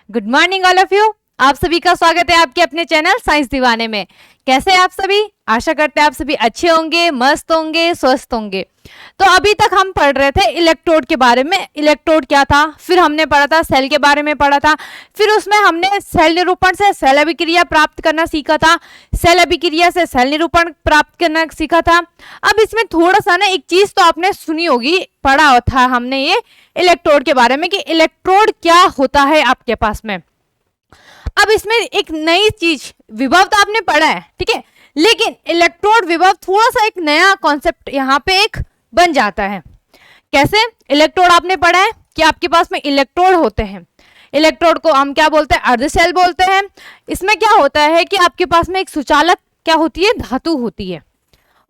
Good morning all of you. आप सभी का स्वागत है आपके अपने चैनल साइंस दीवाने में। कैसे हैं आप सभी? आशा करते हैं आप सभी अच्छे होंगे, मस्त होंगे, स्वस्थ होंगे। तो अभी तक हम पढ़ रहे थे इलेक्ट्रोड के बारे में। इलेक्ट्रोड क्या था, फिर हमने पढ़ा था सेल के बारे में पढ़ा था, फिर उसमें हमने सेल निरूपण से सेल अभिक्रिया प्राप्त करना सीखा था, सेल अभिक्रिया से सेल निरूपण प्राप्त करना सीखा था। अब इसमें थोड़ा सा ना एक चीज तो आपने सुनी होगी, पढ़ा था हमने ये इलेक्ट्रोड के बारे में कि इलेक्ट्रोड क्या होता है आपके पास में। अब इसमें एक नई चीज, विभव तो आपने पढ़ा है, ठीक है, लेकिन इलेक्ट्रोड विभव थोड़ा सा एक नया कॉन्सेप्ट यहाँ पे एक बन जाता है। कैसे? इलेक्ट्रोड आपने पढ़ा है कि आपके पास में इलेक्ट्रोड होते हैं। इलेक्ट्रोड को हम क्या बोलते हैं? अर्धशेल बोलते हैं। इसमें क्या होता है कि आपके पास में एक सुचालक क्या होती है? धातु होती है,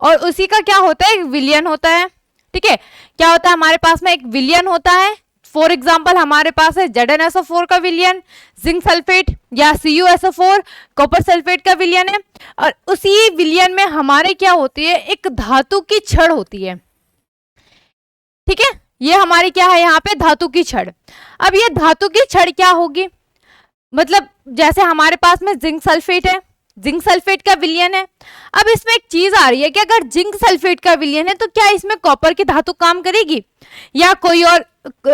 और उसी का क्या होता है? एक विलयन होता है। ठीक है, क्या होता है? हमारे पास में एक विलयन होता है। फॉर एग्जाम्पल हमारे पास है ZnSO4 का विलयन, जिंक सल्फेट, या CuSO4 कॉपर सल्फेट का विलयन है। और उसी विलयन में हमारे क्या होती है? एक धातु की छड़ होती है। ठीक है, ये हमारी क्या है यहाँ पे? धातु की छड़। अब ये धातु की छड़ क्या होगी? मतलब जैसे हमारे पास में जिंक सल्फेट है, जिंक सल्फेट का विलयन है। अब इसमें एक चीज आ रही है कि अगर जिंक सल्फेट का विलयन है तो क्या इसमें कॉपर की धातु काम करेगी या कोई और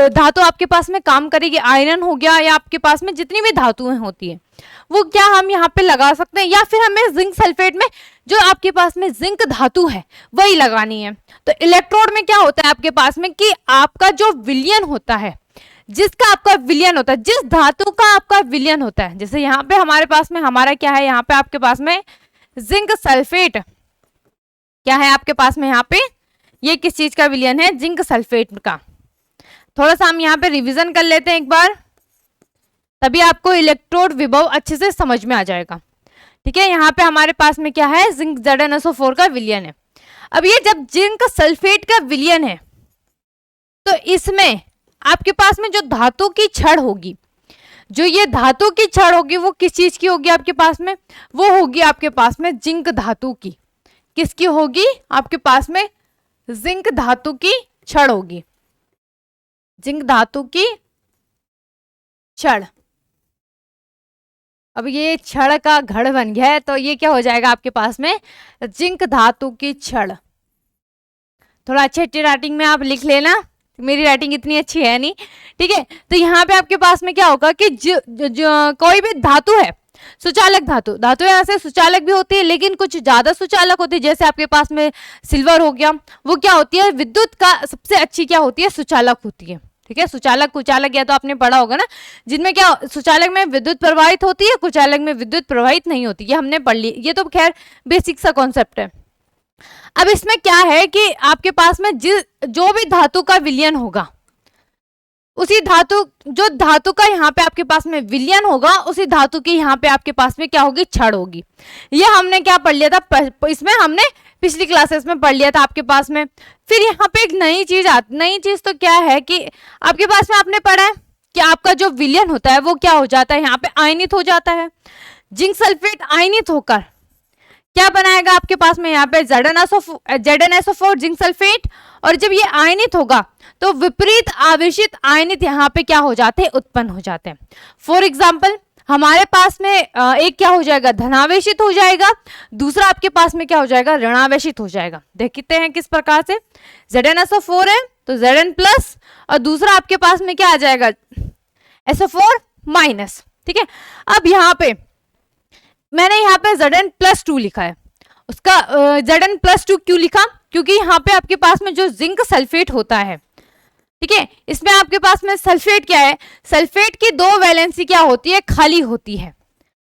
धातु आपके पास में काम करेगी? आयरन हो गया, या आपके पास में जितनी भी धातुएं होती है वो क्या हम यहाँ पे लगा सकते हैं, या फिर हमें जिंक सल्फेट में जो आपके पास में जिंक धातु है वही लगानी है? तो इलेक्ट्रोड में क्या होता है आपके पास में कि आपका जो विलयन होता है, जिसका आपका विलयन होता है, जिस धातु का आपका विलयन होता है, जैसे यहाँ पे हमारे पास में हमारा क्या है? यहाँ पे आपके पास में जिंक सल्फेट क्या है आपके पास में? यहाँ पे ये किस चीज का विलयन है? जिंक सल्फेट का। थोड़ा सा हम यहाँ पे रिवीजन कर लेते हैं एक बार, तभी आपको इलेक्ट्रोड विभव अच्छे से समझ में आ जाएगा। ठीक है, यहाँ पे हमारे पास में क्या है? जिंक ZnSO4 का विलयन है। अब ये जब जिंक सल्फेट का विलयन है तो इसमें आपके पास में जो धातु की छड़ होगी, जो ये धातु की छड़ होगी वो किस चीज की होगी आपके पास में? वो होगी आपके पास में जिंक धातु की। किसकी होगी? आपके पास में जिंक धातु की छड़ होगी, जिंक धातु की छड़। अब ये छड़ का घड़ बन गया है तो ये क्या हो जाएगा आपके पास में? जिंक धातु की छड़। थोड़ा अच्छे राइटिंग में आप लिख लेना, मेरी राइटिंग इतनी अच्छी है नहीं। ठीक है, तो यहाँ पे आपके पास में क्या होगा कि कोई भी धातु है, सुचालक धातु, धातु यहाँ से सुचालक भी होती है लेकिन कुछ ज्यादा सुचालक होती है। जैसे आपके पास में सिल्वर हो गया, वो क्या होती है? विद्युत का सबसे अच्छी क्या होती है? सुचालक होती है। ठीक है, सुचालक कुचालक या तो आपने पढ़ा होगा ना, जिनमें क्या सुचालक में विद्युत प्रवाहित होती है, कुचालक में विद्युत प्रवाहित नहीं होती। ये हमने पढ़ ली, ये तो खैर बेसिक सा कॉन्सेप्ट है। अब इसमें क्या है कि आपके पास में जो भी धातु का विलयन होगा, उसी धातु, जो धातु का यहाँ पे आपके पास में विलयन होगा, उसी धातु की यहाँ पे आपके पास में क्या होगी? छड़ होगी। ये हमने क्या पढ़ लिया था? इसमें हमने पिछली क्लासेस में पढ़ लिया था आपके पास में। फिर यहाँ पे एक नई चीज आती, नई चीज तो क्या है कि आपके पास में आपने पढ़ा है कि आपका जो विलयन होता है वो क्या हो जाता है? यहाँ पे आयनित हो जाता है। जिंक सल्फेट आयनित होकर क्या बनाएगा आपके पास में? यहाँ पे ZnSO4 जिंक सल्फेट। और जब ये आयनित होगा तो विपरीत आवेशित आयनित यहाँ पे क्या हो जाते हैं? उत्पन्न हो जाते हैं। फॉर एग्जाम्पल हमारे पास में एक क्या हो जाएगा? धनावेशित हो जाएगा, दूसरा आपके पास में क्या हो जाएगा? ऋणावेशित हो जाएगा। देखते हैं किस प्रकार से। ZnSO4 है तो Zn+, और दूसरा आपके पास में क्या आ जाएगा? SO4-। ठीक है, अब यहाँ पे मैंने यहाँ पे Zn+2 लिखा है। उसका Zn+2 क्यों लिखा? क्योंकि यहाँ पे आपके पास में जो जिंक सल्फेट होता है, ठीक है, इसमें आपके पास में सल्फेट क्या है? सल्फेट की दो वैलेंसी क्या होती है? खाली होती है।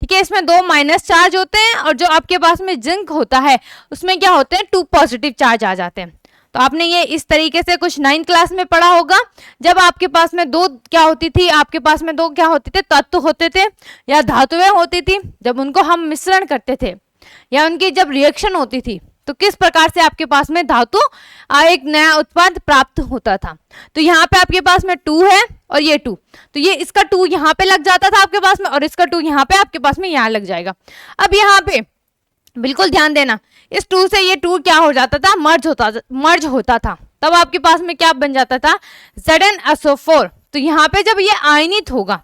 ठीक है, इसमें 2 माइनस चार्ज होते हैं, और जो आपके पास में जिंक होता है उसमें क्या होते हैं? 2 पॉजिटिव चार्ज आ जाते हैं। तो आपने ये इस तरीके से कुछ 9th क्लास में पढ़ा होगा, जब आपके पास में दो क्या होती थी? आपके पास में दो क्या होते थे? तत्व होते थे या धातुएं होती थी। जब उनको हम मिश्रण करते थे या उनकी जब रिएक्शन होती थी तो किस प्रकार से आपके पास में धातु एक नया उत्पाद प्राप्त होता था। तो यहाँ पे आपके पास में 2 है और ये 2, तो ये इसका 2 यहाँ पे लग जाता था आपके पास में, और इसका 2 यहाँ पे आपके पास में यहाँ लग जाएगा। अब यहाँ पे बिल्कुल ध्यान देना, इस 2 से ये 2 क्या हो जाता था? मर्ज होता था। तब आपके पास में क्या बन जाता था? ZnSO4। तो यहाँ पे जब ये आयनित होगा,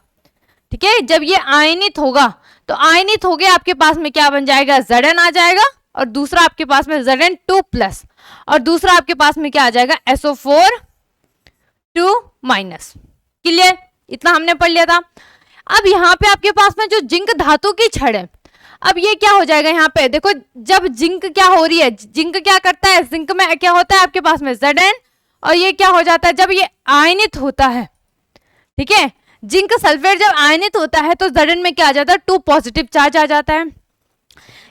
ठीक है, जब ये आयनित होगा तो आयनित हो गया आपके पास में क्या बन जाएगा, Zn आ जाएगा, और दूसरा आपके पास में Zn2+, और दूसरा आपके पास में क्या आ जाएगा, SO4 2-। क्लियर, इतना हमने पढ़ लिया था। अब यहाँ पे आपके पास में जो जिंक धातु की छड़ है, अब ये क्या हो जाएगा, यहाँ पे देखो जब जिंक क्या हो रही है, जिंक क्या करता है, जिंक में क्या होता है आपके पास में Zn, और ये क्या हो जाता है जब ये आयनित होता है, ठीक है, जिंक सल्फेट जब आयनित होता है तो Zn में क्या आ जाता है, 2 पॉजिटिव चार्ज आ जाता है।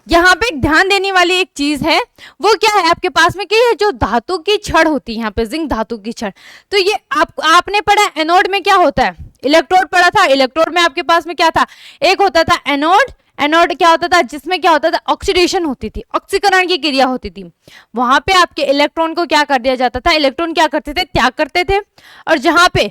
यहाँ पे ध्यान देने वाली एक चीज है, वो क्या है आपके पास में कि ये जो धातु की छड़ होती है, यहाँ पे जिंक धातु की छड़, तो ये आपने पढ़ा एनोड में क्या होता है, इलेक्ट्रोड पढ़ा था, इलेक्ट्रोड में आपके पास में क्या था, एक होता था एनोड, एनोड क्या होता था, जिसमें क्या होता था, ऑक्सीडेशन होती थी, ऑक्सीकरण की क्रिया होती थी, वहां पे आपके इलेक्ट्रॉन को क्या कर दिया जाता था, इलेक्ट्रॉन क्या करते थे, त्याग करते थे, और जहां पे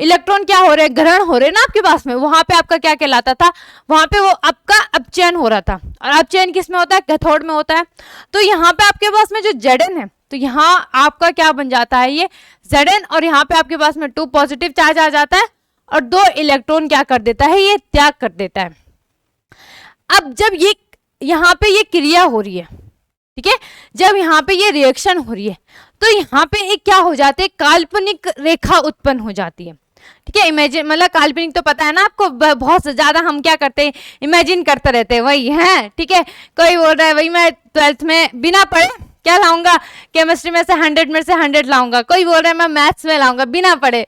इलेक्ट्रॉन क्या हो रहे हैं, ग्रहण हो रहे हैं ना आपके पास में, वहां पे आपका क्या कहलाता था, वहां पे वो आपका अपचयन हो रहा था, और अपचयन किस में होता है, कैथोड में होता है। तो यहाँ पे आपके पास में जो Zn है, तो यहाँ आपका क्या बन जाता है, ये Zn, और यहाँ पे आपके पास में 2 पॉजिटिव चार्ज आ जाता है, और 2 इलेक्ट्रॉन क्या कर देता है, ये त्याग कर देता है। अब जब ये यहाँ पे ये क्रिया हो रही है, ठीक है, जब यहाँ पे ये रिएक्शन हो रही है, तो यहाँ पे एक क्या हो जाती है, काल्पनिक रेखा उत्पन्न हो जाती है, ठीक है, इमेजिन, मतलब काल्पनिक तो पता है ना आपको, बहुत ज्यादा हम क्या करते हैं, इमेजिन करते रहते हैं, वही है, ठीक है, कोई बोल रहा है वही मैं 12th में बिना पढ़े क्या लाऊंगा, केमिस्ट्री में से 100 लाऊंगा, कोई बोल रहा है मैं मैथ्स में लाऊंगा बिना पढ़े,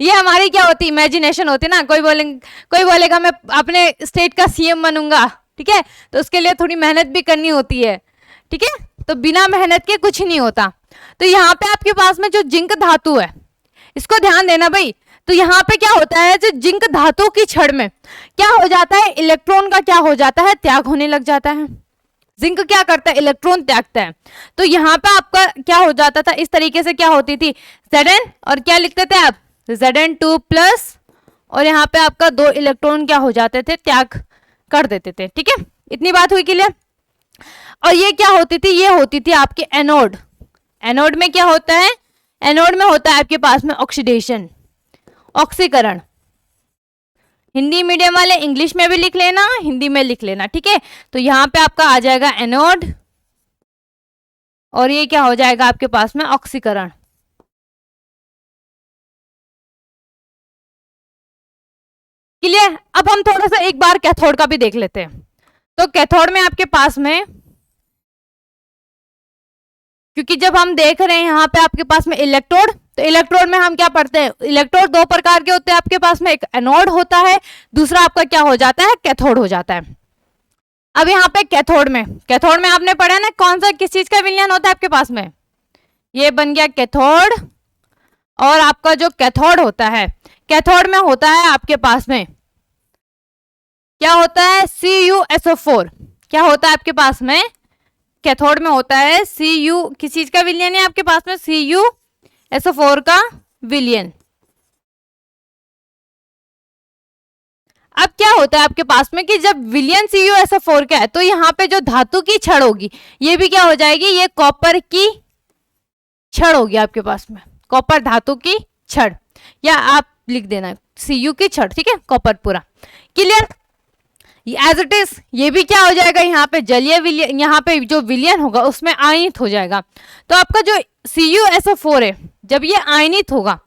ये हमारी क्या होती है, इमेजिनेशन होती है ना, कोई बोलेगा मैं अपने स्टेट का सीएम बनूंगा, ठीक है, तो उसके लिए थोड़ी मेहनत भी करनी होती है, ठीक है, तो बिना मेहनत के कुछ नहीं होता। तो यहाँ पे आपके पास में जो जिंक धातु है, इसको ध्यान देना भाई, तो यहाँ पे क्या होता है, जो जिंक धातु की छड़ में क्या हो जाता है, इलेक्ट्रॉन का क्या हो जाता है, त्याग होने लग जाता है, जिंक क्या करता है, इलेक्ट्रॉन त्यागता है, तो यहाँ पे आपका क्या हो जाता था, इस तरीके से क्या होती थी, Zn, और क्या लिखते थे आप, Zn2+, और यहाँ पे आपका 2 इलेक्ट्रॉन क्या हो जाते थे, त्याग कर देते थे, ठीक है, इतनी बात हुई क्लियर। और ये क्या होती थी, ये होती थी आपके एनोड, एनोड में क्या होता है, एनोड में होता है आपके पास में ऑक्सीडेशन, ऑक्सीकरण, हिंदी मीडियम वाले इंग्लिश में भी लिख लेना, हिंदी में लिख लेना, ठीक है, तो यहाँ पे आपका आ जाएगा एनोड, और ये क्या हो जाएगा आपके पास में, ऑक्सीकरण। क्लियर, अब हम थोड़ा सा एक बार कैथोड का भी देख लेते हैं। तो कैथोड में आपके पास में, क्योंकि जब हम देख रहे हैं यहाँ पे आपके पास में इलेक्ट्रोड, तो इलेक्ट्रोड में हम क्या पढ़ते हैं, इलेक्ट्रोड 2 प्रकार के होते हैं आपके पास में, एक एनोड होता है, दूसरा आपका क्या हो जाता है, कैथोड हो जाता है। अब यहाँ पे कैथोड में आपने पढ़ा ना, कौन सा किस चीज का विलयन होता है आपके पास में, ये बन गया कैथोड, और आपका जो कैथोड होता है, कैथोड में होता है आपके पास में क्या होता है, CuSO4, क्या होता है आपके पास में, कैथोड में होता है Cu, किस चीज का विलयन है आपके पास में, CuSO4 का विलयन। अब क्या होता है आपके पास में कि जब विलयन CuSO4 का है, तो यहाँ पे जो धातु की छड़ होगी, ये भी क्या हो जाएगी, ये कॉपर की छड़ होगी आपके पास में, कॉपर धातु की छड़, या आप लिख देना Cu की छड़, ठीक है, कॉपर पूरा। क्लियर, एज इट इज ये भी क्या हो जाएगा, यहाँ पे जलीय विलयन, यहाँ पे जो विलयन होगा उसमें आयनित हो जाएगा। तो आपका जो CuSO4 है, जब ये आयनित होगा,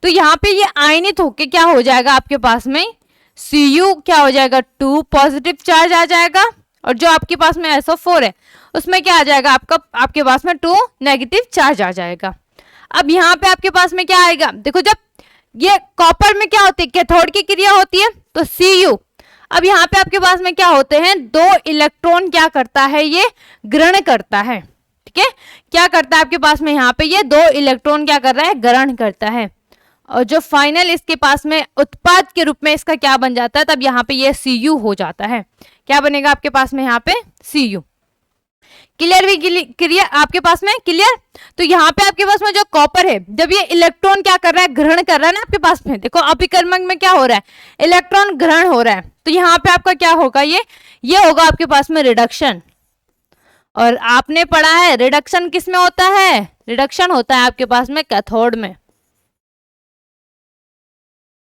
तो यहाँ पे ये आयनित होके क्या हो जाएगा आपके पास में, Cu क्या हो जाएगा, 2 पॉजिटिव चार्ज आ जाएगा, और जो आपके पास में SO4 है उसमें क्या आ जाएगा, आपके पास में 2 नेगेटिव चार्ज आ जाएगा। अब यहाँ पे आपके पास में क्या आएगा, देखो जब ये कॉपर में क्या होती है, कैथोड की क्रिया होती है, तो Cu, अब यहाँ पे आपके पास में क्या होते हैं, 2 इलेक्ट्रॉन क्या करता है, ये ग्रहण करता है, ठीक है, क्या करता है आपके पास में, यहाँ पे ये 2 इलेक्ट्रॉन क्या कर रहा है, ग्रहण करता है, और जो फाइनल इसके पास में उत्पाद के रूप में इसका क्या बन जाता है, तब यहाँ पे ये Cu हो जाता है, क्या बनेगा आपके पास में यहाँ पे Cu। क्लियर भी क्लियर आपके पास में, क्लियर। तो यहाँ पे आपके पास में जो कॉपर है, जब ये इलेक्ट्रॉन क्या कर रहा है, ग्रहण कर रहा है ना आपके पास में, देखो अभिकर्मक में क्या हो रहा है, इलेक्ट्रॉन ग्रहण हो रहा है, तो यहाँ पे आपका क्या होगा, ये होगा आपके पास में रिडक्शन। और आपने पढ़ा है रिडक्शन किस में होता है, रिडक्शन होता है आपके पास में कैथोड में,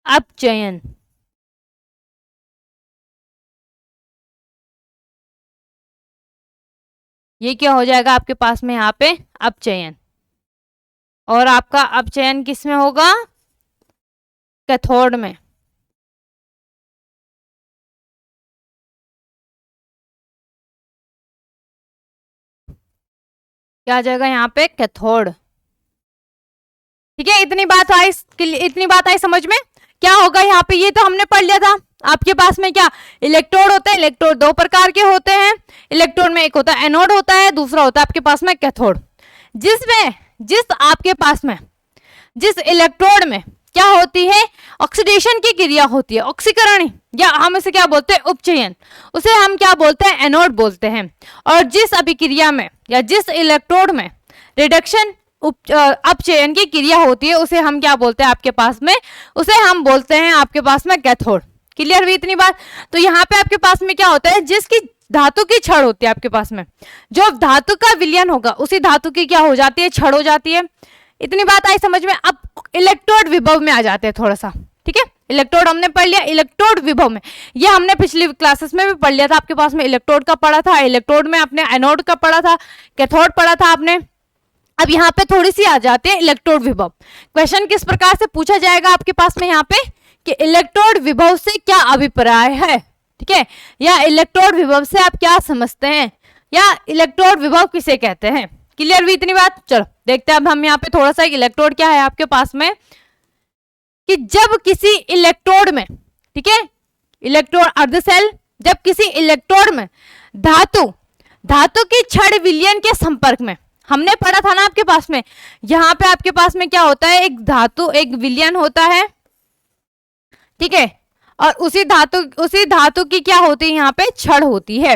अपचयन। ये क्या हो जाएगा आपके पास में यहाँ पे अपचयन, और आपका अपचयन किस में होगा, कैथोड में। क्या आ जाएगा यहाँ पे, कैथोड। ठीक है, इतनी बात आई समझ में। क्या होगा यहाँ पे, ये तो हमने पढ़ लिया था। आपके पास में क्या इलेक्ट्रोड होते हैं, इलेक्ट्रोड दो प्रकार के होते हैं। इलेक्ट्रोड में एक होता है एनोड होता है, दूसरा होता है आपके पास में कैथोड। जिस इलेक्ट्रोड में क्या होती है, ऑक्सीडेशन की क्रिया होती है, ऑक्सीकरण, या हम इसे क्या बोलते हैं, उपचयन, उसे हम क्या बोलते हैं, एनोड बोलते हैं। और जिस अभिक्रिया में या जिस इलेक्ट्रोड में रिडक्शन अपचयन की क्रिया होती है, उसे हम क्या बोलते हैं आपके पास में, उसे हम बोलते हैं आपके पास में कैथोड। क्लियर हुई इतनी बात। तो यहाँ पे आपके पास में क्या होता है, जिसकी धातु की छड़ होती है आपके पास में, जो धातु का विलयन होगा उसी धातु की क्या हो जाती है, छड़ हो जाती है। इतनी बात आई समझ में। अब इलेक्ट्रोड विभव में आ जाते हैं थोड़ा सा। ठीक है, इलेक्ट्रोड हमने पढ़ लिया। इलेक्ट्रोड विभव में ये हमने पिछली क्लासेस में भी पढ़ लिया था। आपके पास में इलेक्ट्रोड का पढ़ा था, इलेक्ट्रोड में आपने एनोड का पढ़ा था, कैथोड पढ़ा था आपने। अब यहाँ पे थोड़ी सी आ जाती है इलेक्ट्रोड विभव। क्वेश्चन किस प्रकार से पूछा जाएगा आपके पास में यहाँ पे कि इलेक्ट्रोड विभव से क्या अभिप्राय है। ठीक है, या इलेक्ट्रोड विभव से आप क्या समझते हैं, या इलेक्ट्रोड विभव किसे कहते हैं। क्लियर हुई इतनी बात। चलो देखते हैं अब हम यहाँ पे थोड़ा सा इलेक्ट्रोड क्या है आपके पास में, कि जब किसी इलेक्ट्रोड में, ठीक है, इलेक्ट्रोड अर्धसेल, जब किसी इलेक्ट्रोड में धातु की छड़ विलयन के संपर्क में, हमने पढ़ा था ना आपके पास में, यहाँ पे आपके पास में क्या होता है, एक विलयन होता है। ठीक है, और उसी धातु की क्या होती है, यहाँ पे छड़ होती है।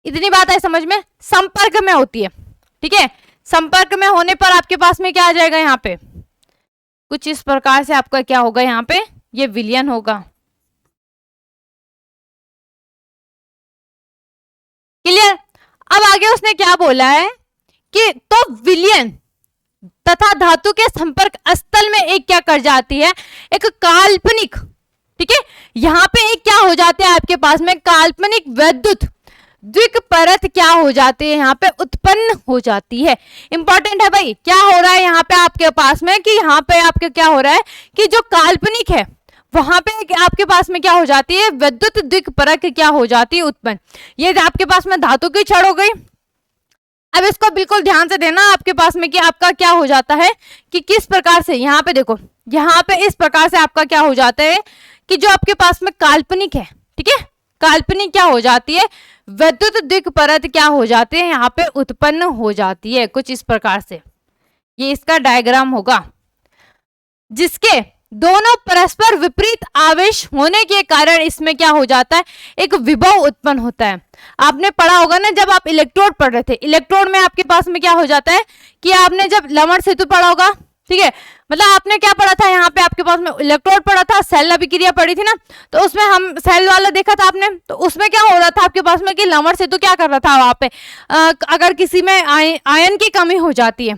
इतनी बात है समझ में, संपर्क में होती है। ठीक है, संपर्क में होने पर आपके पास में क्या आ जाएगा, यहाँ पे कुछ इस प्रकार से आपका क्या होगा, यहाँ पे ये विलयन होगा। क्लियर। अब आगे उसने क्या बोला है कि तो विलयन तथा धातु के संपर्क स्थल में एक क्या कर जाती है, एक काल्पनिक, ठीक है, यहां पे एक क्या हो जाते हैं आपके पास में, काल्पनिक वैद्युत द्विक परत क्या हो जाती है, यहाँ पे उत्पन्न हो जाती है। इंपॉर्टेंट है भाई, क्या हो रहा है यहाँ पे आपके पास में, कि यहाँ पे आपके क्या हो रहा है कि जो काल्पनिक है वहां पे आपके पास में क्या हो जाती है, वैद्युत द्विक परत क्या हो जाती है, उत्पन्न। ये आपके पास में धातु की छड़ हो गई। अब इसको बिल्कुल ध्यान से देना आपके पास में कि आपका क्या हो जाता है, कि किस प्रकार से, यहाँ पे देखो, यहाँ पे इस प्रकार से आपका क्या हो जाता है कि जो आपके पास में काल्पनिक है, ठीक है, काल्पनिक क्या हो जाती है, वैद्युत द्विक परत क्या हो जाती है, यहाँ पे उत्पन्न हो जाती है कुछ इस प्रकार से। ये इसका डायग्राम होगा, जिसके दोनों परस्पर विपरीत आवेश होने के कारण इसमें क्या हो जाता है, एक विभव उत्पन्न होता है। आपने पढ़ा होगा ना, जब आप इलेक्ट्रोड पढ़ रहे थे, इलेक्ट्रोड में आपके पास में क्या हो जाता है कि आपने जब लमण सेतु पढ़ा होगा, ठीक है, मतलब आपने क्या पढ़ा था, यहाँ पे आपके पास में इलेक्ट्रोड पढ़ा था, सेल अभिक्रिया पढ़ी थी ना, तो उसमें हम सेल वाला देखा था आपने, तो उसमें क्या हो रहा था आपके पास में कि लमण सेतु क्या कर रहा था वहां पे, अगर किसी में आयन की कमी हो जाती है,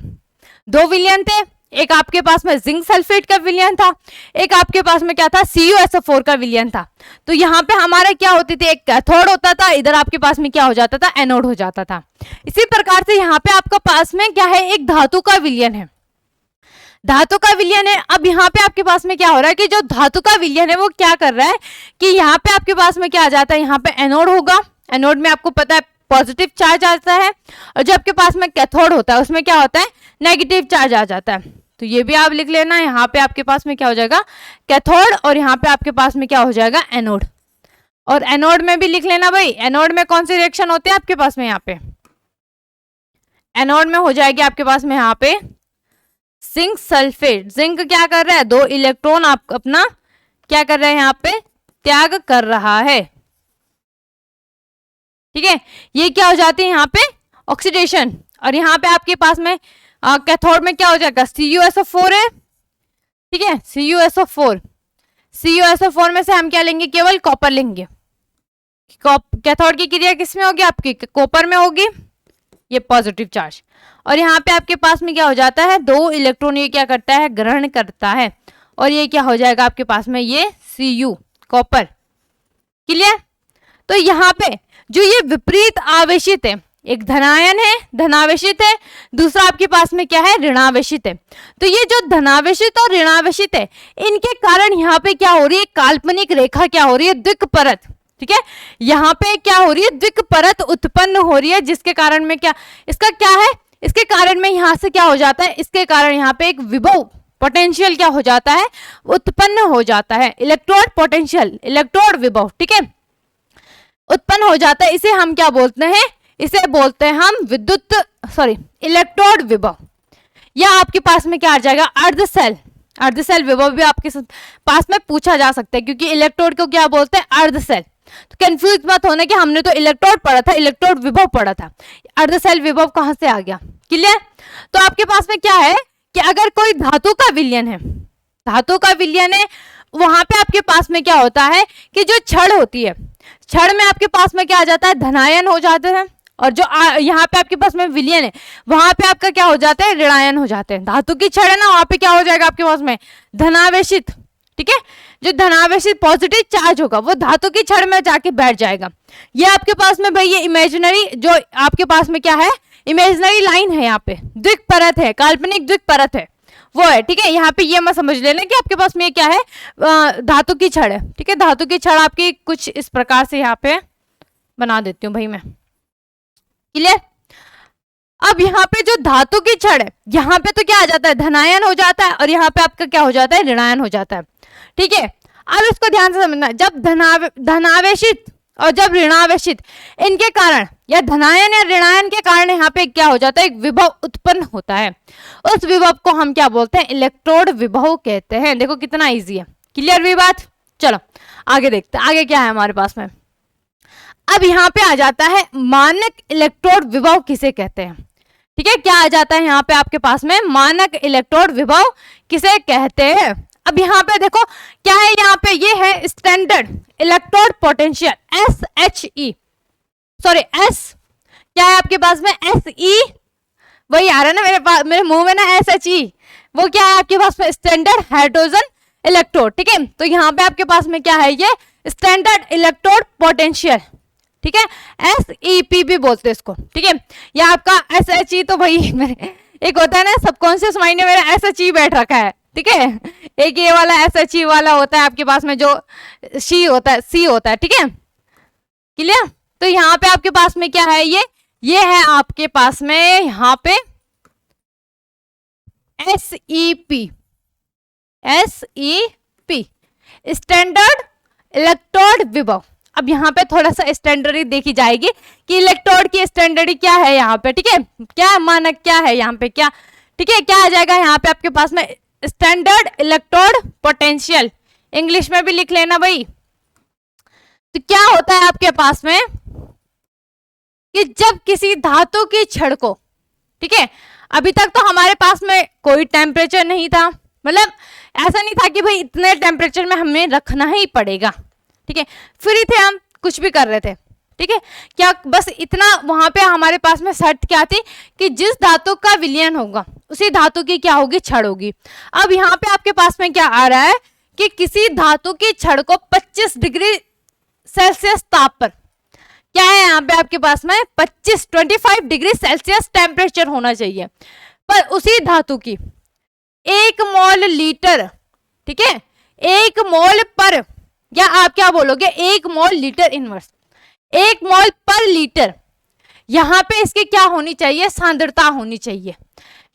दो विलयन थे, एक आपके पास में जिंक सल्फेट का विलयन था, एक आपके पास में क्या था, CuSO4 का विलयन था। तो यहाँ पे हमारे क्या होती थी, एक कैथोड होता था, इधर आपके पास में क्या हो जाता था, एनोड हो जाता था। इसी प्रकार से यहाँ पे आपका पास में क्या है, एक धातु का विलयन है, धातु का विलयन है। अब यहाँ पे आपके पास में क्या हो रहा है कि जो धातु का विलयन है वो क्या कर रहा है कि यहाँ पे आपके पास में क्या आ जाता है, यहाँ पे एनोड होगा, एनोड में आपको पता है पॉजिटिव चार्ज आता है, और जो आपके पास में कैथोड होता है उसमें क्या होता है, नेगेटिव चार्ज आ जाता है। तो ये भी आप लिख लेना, यहाँ पे आपके पास में क्या हो जाएगा, कैथोड, और यहाँ पे आपके पास में क्या हो जाएगा, एनोड। और एनोड में भी लिख लेना भाई, एनोड में कौन सी रिएक्शन होती है आपके पास में, यहाँ पे एनोड में हो जाएगी आपके पास में यहाँ पे जिंक सल्फेट। जिंक क्या कर रहा है, दो इलेक्ट्रॉन आप अपना क्या कर रहे हैं, यहाँ पे त्याग कर रहा है। ठीक है, ये क्या हो जाती है यहाँ पे, ऑक्सीडेशन। और यहाँ पे आपके पास में कैथोड में क्या हो जाएगा, CuSO4 है, ठीक है, CuSO4 में से हम क्या लेंगे, केवल कॉपर लेंगे। कैथोड की क्रिया किसमें होगी आपकी, कॉपर में होगी, ये पॉजिटिव चार्ज। और यहाँ पे आपके पास में क्या हो जाता है, दो इलेक्ट्रॉन ये क्या करता है, ग्रहण करता है, और ये क्या हो जाएगा आपके पास में, ये Cu कॉपर। क्लियर। तो यहाँ पे जो ये विपरीत आवेशित है, एक धनायन है, धनावेशित है, दूसरा आपके पास में क्या है, ऋणावेशित है। तो ये जो धनावेशित और ऋणावेशित है, इनके कारण यहाँ पे क्या हो रही है, काल्पनिक रेखा क्या हो रही है, द्विक-परत। ठीक है, यहाँ पे क्या हो रही है, द्विक-परत उत्पन्न हो रही है, जिसके कारण में क्या, इसका क्या है, इसके कारण में यहाँ से क्या हो जाता है, इसके कारण यहाँ पे एक विभव पोटेंशियल क्या हो जाता है, उत्पन्न हो जाता है, इलेक्ट्रोड पोटेंशियल, इलेक्ट्रोड विभव, ठीक है, उत्पन्न हो जाता है। इसे हम क्या बोलते हैं, इसे बोलते हैं हम विद्युत इलेक्ट्रोड विभव। या आपके पास में क्या आ जाएगा, अर्धसेल, अर्धसेल विभव भी आपके पास में पूछा जा सकता है, क्योंकि इलेक्ट्रोड को क्या बोलते हैं, अर्धसेल। तो कंफ्यूज मत होना कि हमने तो इलेक्ट्रोड पढ़ा था, इलेक्ट्रोड विभव पढ़ा था, अर्धसेल विभव कहां से आ गया, क्लियर। तो आपके पास में क्या है कि अगर कोई धातु का विलयन है, धातु का विलयन है, वहां पे आपके पास में क्या होता है कि जो छड़ होती है, छड़ में आपके पास में क्या आ जाता है, धनायन हो जाते हैं, और जो यहाँ पे आपके पास में विलयन है, वहां पे आपका क्या हो जाता है, ऋणायन हो जाते हैं। धातु की छड़ है ना, वहां पे क्या हो जाएगा आपके पास में, धनावेशित, ठीक है, जो धनावेशित पॉजिटिव चार्ज होगा वो धातु की छड़ में जाके बैठ जाएगा। ये आपके पास में भाई ये इमेजिनरी जो आपके पास में क्या है, इमेजिनरी लाइन है, यहाँ पे द्विक परत है, काल्पनिक द्विक परत है, वो है, ठीक है। यहाँ पे ये मत समझ लेना कि आपके पास में ये क्या है, धातु की छड़ है, ठीक है। धातु की छड़ आपकी कुछ इस प्रकार से यहाँ पे बना देती हूँ भाई मैं, क्लियर। अब यहाँ पे जो धातु की छड़ है, यहाँ पे तो क्या आ जाता है, धनायन हो जाता है, और यहाँ पे आपका क्या हो जाता है, ऋणायन हो जाता है, ठीक है। अब इसको ध्यान से समझना, जब धनावेशित और जब ऋणावेशित, इनके कारण या धनायन या ऋणायन के कारण यहाँ पे क्या हो जाता है, एक विभव उत्पन्न होता है। उस विभव को हम क्या बोलते हैं, इलेक्ट्रोड विभव कहते हैं। देखो कितना इजी है, क्लियर हुई बात। चलो आगे देखते हैं, आगे क्या है हमारे पास में। अब यहाँ पे आ जाता है मानक इलेक्ट्रोड विभव किसे कहते हैं, ठीक है। क्या आ जाता है यहाँ पे आपके पास में, मानक इलेक्ट्रोड विभव किसे कहते हैं। अब यहाँ पे देखो क्या है, यहाँ पे ये है standard electrode potential, SHE, sorry S, क्या है आपके पास में, SE, वही आ रहा है ना मेरे पास, मेरे मुंह में ना SHE, वो क्या है आपके पास में, स्टैंडर्ड हाइड्रोजन इलेक्ट्रोड, ठीक है। तो यहाँ पे आपके पास में क्या है, ये स्टैंडर्ड इलेक्ट्रोड पोटेंशियल, ठीक है, SEP भी बोलते हैं इसको, ठीक है। या आपका SHE तो भाई मेरे एक होता है ना सबकॉन्शियस माइंड में मेरा SHE बैठ रखा है, ठीक है। एक ये वाला SHE वाला होता है आपके पास में, जो शी होता है, C होता है, ठीक है, क्लियर। तो यहाँ पे आपके पास में क्या है, ये है आपके पास में यहाँ पे SEP, स्टैंडर्ड इलेक्ट्रोड विभव। अब यहाँ पे थोड़ा सा स्टैंडर्ड देखी जाएगी कि इलेक्ट्रोड की स्टैंडर्ड क्या है यहाँ पे, ठीक है, क्या मानक क्या है यहाँ पे, क्या, ठीक है, क्या आ जाएगा यहाँ पे आपके पास में, स्टैंडर्ड इलेक्ट्रोड पोटेंशियल, इंग्लिश में भी लिख लेना भाई। तो क्या होता है आपके पास में कि जब किसी धातु की छड़ को, ठीक है, अभी तक तो हमारे पास में कोई टेम्परेचर नहीं था, मतलब ऐसा नहीं था कि भाई इतने टेम्परेचर में हमें रखना ही पड़ेगा, ठीक है, फ्री थे हम, कुछ भी कर रहे थे, ठीक है। क्या बस इतना वहां पे हमारे पास में शर्त क्या थी कि जिस धातु का विलयन होगा उसी धातु की क्या होगी, छड़ होगी। अब यहाँ पे आपके पास में क्या आ रहा है कि किसी धातु की छड़ को 25 डिग्री सेल्सियस ताप पर, क्या है यहाँ पे आपके पास में 25 डिग्री सेल्सियस टेम्परेचर होना चाहिए, पर उसी धातु की 1 मोल लीटर, ठीक है, 1 मोल पर, या आप क्या बोलोगे 1 मोल लीटर इनवर्स, 1 मोल पर लीटर, यहाँ पे इसकी क्या होनी चाहिए, सांद्रता होनी चाहिए,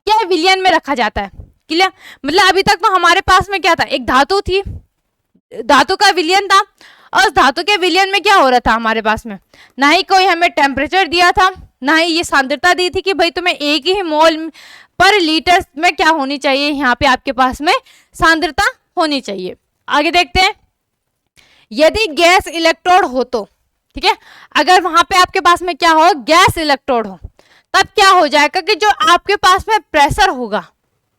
क्या विलयन में रखा जाता है, क्लियर। मतलब अभी तक तो हमारे पास में क्या था, एक धातु थी, धातु का विलयन था, और उस धातु के विलयन में क्या हो रहा था हमारे पास में, ना ही कोई हमें टेम्परेचर दिया था, ना ही ये सांद्रता दी थी कि भाई तुम्हें 1 ही मोल पर लीटर में क्या होनी चाहिए, यहाँ पे आपके पास में सांद्रता होनी चाहिए। आगे देखते हैं, यदि गैस इलेक्ट्रोड हो तो, ठीक है, अगर वहां पे आपके पास में क्या हो, गैस इलेक्ट्रोड हो, तब क्या हो जाएगा कि जो आपके पास में प्रेशर होगा,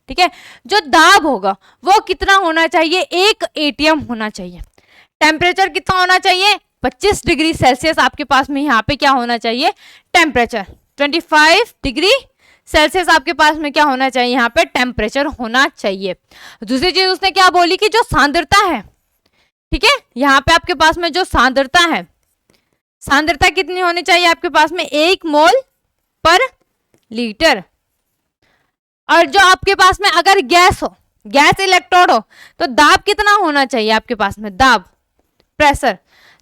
ठीक है, जो दाब होगा वो कितना होना चाहिए, 1 atm होना चाहिए। टेम्परेचर कितना होना चाहिए, 25 डिग्री सेल्सियस आपके पास में यहाँ पे क्या होना चाहिए, टेम्परेचर 25 डिग्री सेल्सियस आपके पास में क्या होना चाहिए, यहाँ पे टेम्परेचर होना चाहिए। दूसरी चीज उसने क्या बोली कि जो सांद्रता है, ठीक है, यहाँ पे आपके पास में जो सांद्रता है, सांद्रता कितनी होनी चाहिए आपके पास में, 1 मोल पर लीटर। और जो आपके पास में अगर गैस हो, गैस इलेक्ट्रोड हो, तो दाब कितना होना चाहिए आपके पास में, दाब प्रेशर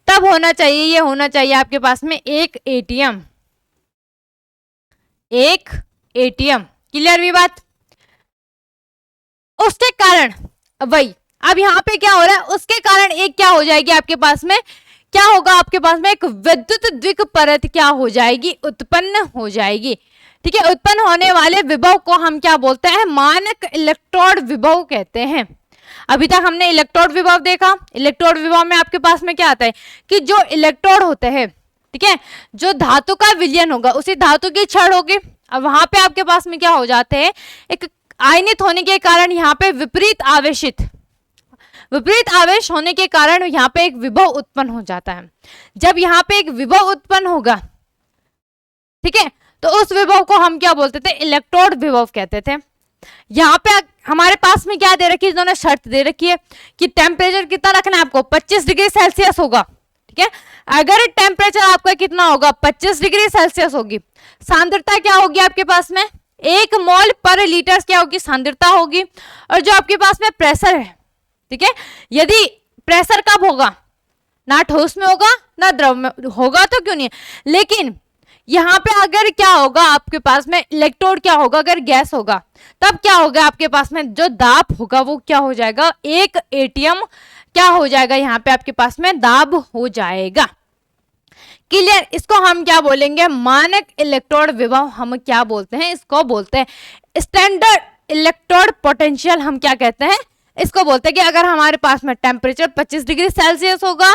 तब होना चाहिए, ये होना चाहिए आपके पास में 1 atm, 1 atm। क्लियर भी बात। उसके कारण वही अब यहाँ पे क्या हो रहा है, उसके कारण एक क्या हो जाएगी आपके पास में, क्या होगा आपके पास में, एक विद्युत द्विक परत क्या हो जाएगी, उत्पन्न हो जाएगी। ठीक है, उत्पन्न होने वाले विभव को हम क्या बोलते हैं, मानक इलेक्ट्रोड विभव कहते हैं। अभी तक हमने इलेक्ट्रोड विभव देखा। इलेक्ट्रोड विभव में आपके पास में क्या आता है कि जो इलेक्ट्रोड होते हैं, ठीक है, जो धातु का विलयन होगा उसी धातु की छड़ होगी। अब वहां पे आपके पास में क्या हो जाते हैं, एक आयनित होने के कारण यहाँ पे विपरीत आवेश होने के कारण यहाँ पे एक विभव उत्पन्न हो जाता है। जब यहाँ पे एक विभव उत्पन्न होगा, ठीक है, तो उस विभव को हम क्या बोलते थे, इलेक्ट्रोड विभव कहते थे। यहाँ पे हमारे पास में क्या दे रखी है, इन्होंने शर्त दे रखी है कि टेम्परेचर कितना रखना है आपको, 25 डिग्री सेल्सियस होगा। ठीक है, अगर टेम्परेचर आपका कितना होगा, 25 डिग्री सेल्सियस होगी, सांद्रता क्या होगी आपके पास में, 1 मोल पर लीटर क्या होगी, सांद्रता होगी। और जो आपके पास में प्रेशर है, ठीक है, यदि प्रेशर कब होगा, ना ठोस में होगा ना द्रव में होगा, तो क्यों नहीं है, लेकिन यहाँ पे अगर क्या होगा आपके पास में, इलेक्ट्रोड क्या होगा, अगर गैस होगा तब क्या होगा आपके पास में, जो दाब होगा वो क्या हो जाएगा, 1 atm क्या हो जाएगा, यहाँ पे आपके पास में दाब हो जाएगा। क्लियर। इसको हम क्या बोलेंगे, मानक इलेक्ट्रोड विभव हम क्या बोलते हैं, इसको बोलते हैं स्टैंडर्ड इलेक्ट्रोड पोटेंशियल। हम क्या कहते हैं, इसको बोलते हैं कि अगर हमारे पास में टेम्परेचर 25 डिग्री सेल्सियस होगा,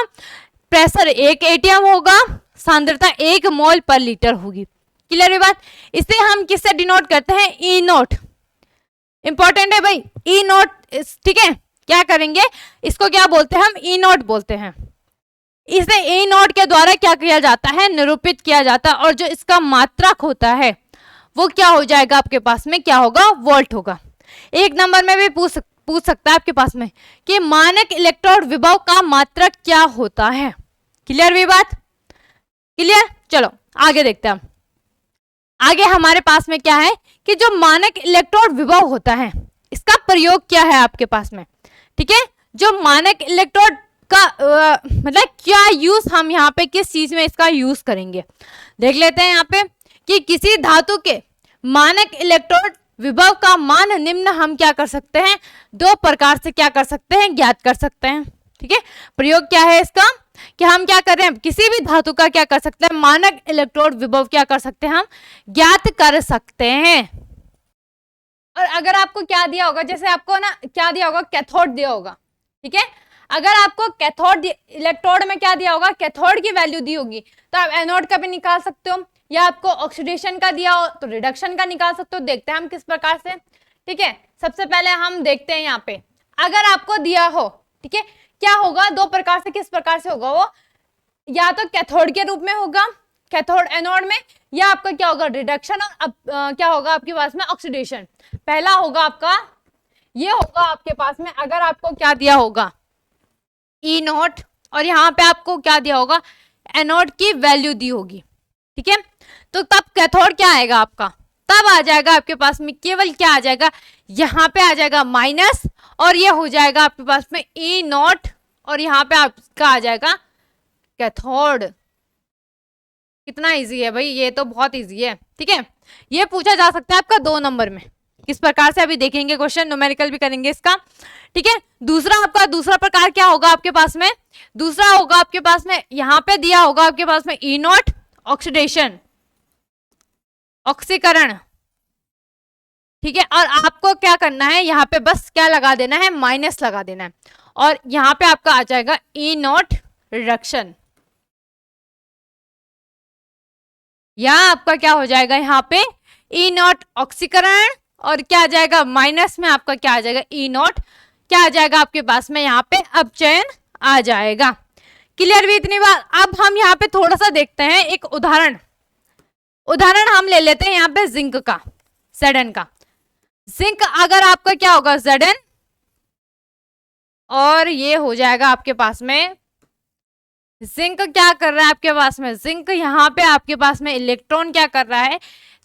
प्रेशर 1 atm होगा, सांद्रता 1 मोल पर लीटर होगी। क्लियर है बात। इसे हम किससे डिनोट करते हैं, ई नोट। इंपॉर्टेंट है भाई, ई नोट। ठीक है, क्या करेंगे, इसको क्या बोलते हैं, हम ई नोट बोलते हैं। इसे ई नोट के द्वारा क्या किया जाता है, निरूपित किया जाता है। और जो इसका मात्रक होता है वो क्या हो जाएगा आपके पास में, क्या होगा, वोल्ट होगा। एक नंबर में भी पूछ सकता है आपके पास में कि मानक इलेक्ट्रोड विभव का मात्रक क्या होता है। क्लियर भी बात, क्लियर। चलो आगे देखते हैं हम। आगे हमारे पास में क्या है कि जो मानक इलेक्ट्रोड विभव होता है इसका प्रयोग क्या है आपके पास में। ठीक है, जो मानक इलेक्ट्रोड का मतलब क्या यूज, हम यहाँ पे किस चीज में इसका यूज करेंगे देख लेते हैं। यहाँ पे कि किसी धातु के मानक इलेक्ट्रोड विभव का मान निम्न हम क्या कर सकते हैं, 2 प्रकार से क्या कर सकते हैं, ज्ञात कर सकते हैं। ठीक है, प्रयोग क्या है इसका कि हम क्या कर रहे हैं, किसी भी धातु का क्या कर सकते हैं, मानक इलेक्ट्रोड विभव क्या कर सकते हैं, हम ज्ञात कर सकते हैं। और अगर आपको क्या दिया होगा, जैसे आपको ना क्या दिया होगा, कैथोड दिया होगा। ठीक है, अगर आपको कैथोड इलेक्ट्रोड में क्या दिया होगा, कैथोड की वैल्यू दी होगी, तो आप एनोड का भी निकाल सकते हो, या आपको ऑक्सीडेशन का दिया हो तो रिडक्शन का निकाल सकते हो। देखते हैं हम किस प्रकार से। ठीक है, सबसे पहले हम देखते हैं यहाँ पे, अगर आपको दिया हो, ठीक है, क्या होगा, 2 प्रकार से, किस प्रकार से होगा वो, या तो कैथोड के रूप में होगा, कैथोड एनोड में, या आपका क्या होगा, रिडक्शन, और क्या होगा आपके पास में, ऑक्सीडेशन। पहला होगा आपका ये होगा आपके पास में, अगर आपको क्या दिया होगा, ई नोट, और यहाँ पे आपको क्या दिया होगा, एनोड की वैल्यू दी होगी। ठीक है, तो तब कैथोड क्या आएगा आपका, तब आ जाएगा आपके पास में केवल क्या आ जाएगा, यहाँ पे आ जाएगा माइनस, और ये हो जाएगा आपके पास में ई नोट, और यहाँ पे आपका आ जाएगा कैथोड। कितना इजी है भाई, ये तो बहुत इजी है। ठीक है, ये पूछा जा सकता है आपका 2 नंबर में, किस प्रकार से अभी देखेंगे क्वेश्चन, न्यूमेरिकल भी करेंगे इसका। ठीक है, दूसरा आपका दूसरा प्रकार क्या होगा आपके पास में, दूसरा होगा आपके पास में, यहाँ पे दिया होगा आपके पास में ई नोट, ऑक्सीडेशन, ऑक्सीकरण। ठीक है, और आपको क्या करना है, यहाँ पे बस क्या लगा देना है, माइनस लगा देना है, और यहाँ पे आपका आ जाएगा ई नोट रिडक्शन, या आपका क्या हो जाएगा यहाँ पे ई नोट ऑक्सीकरण, और क्या आ जाएगा माइनस में आपका क्या आ जाएगा, ई नोट क्या आ जाएगा आपके पास में, यहाँ पे अपचयन आ जाएगा। क्लियर भी इतनी बात। अब हम यहाँ पे थोड़ा सा देखते हैं एक उदाहरण हम ले लेते हैं यहाँ पे जिंक का, Zn का। जिंक अगर आपका क्या होगा, Zn, और ये हो जाएगा आपके पास में जिंक क्या कर रहा है आपके पास में, जिंक यहाँ पे आपके पास में इलेक्ट्रॉन क्या कर रहा है,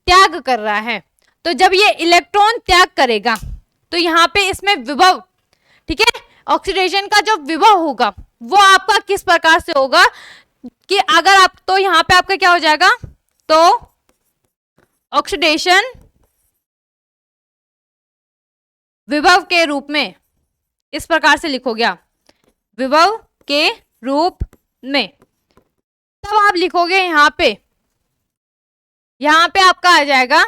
त्याग कर रहा है। तो जब ये इलेक्ट्रॉन त्याग करेगा तो यहाँ पे इसमें विभव, ठीक है, ऑक्सीडेशन का जो विभव होगा वो आपका किस प्रकार से होगा कि अगर आप, तो यहाँ पे आपका क्या हो जाएगा, तो ऑक्सीडेशन विभव के रूप में इस प्रकार से लिखोगे आप, विभव के रूप में। तब आप लिखोगे यहाँ पे आपका आ जाएगा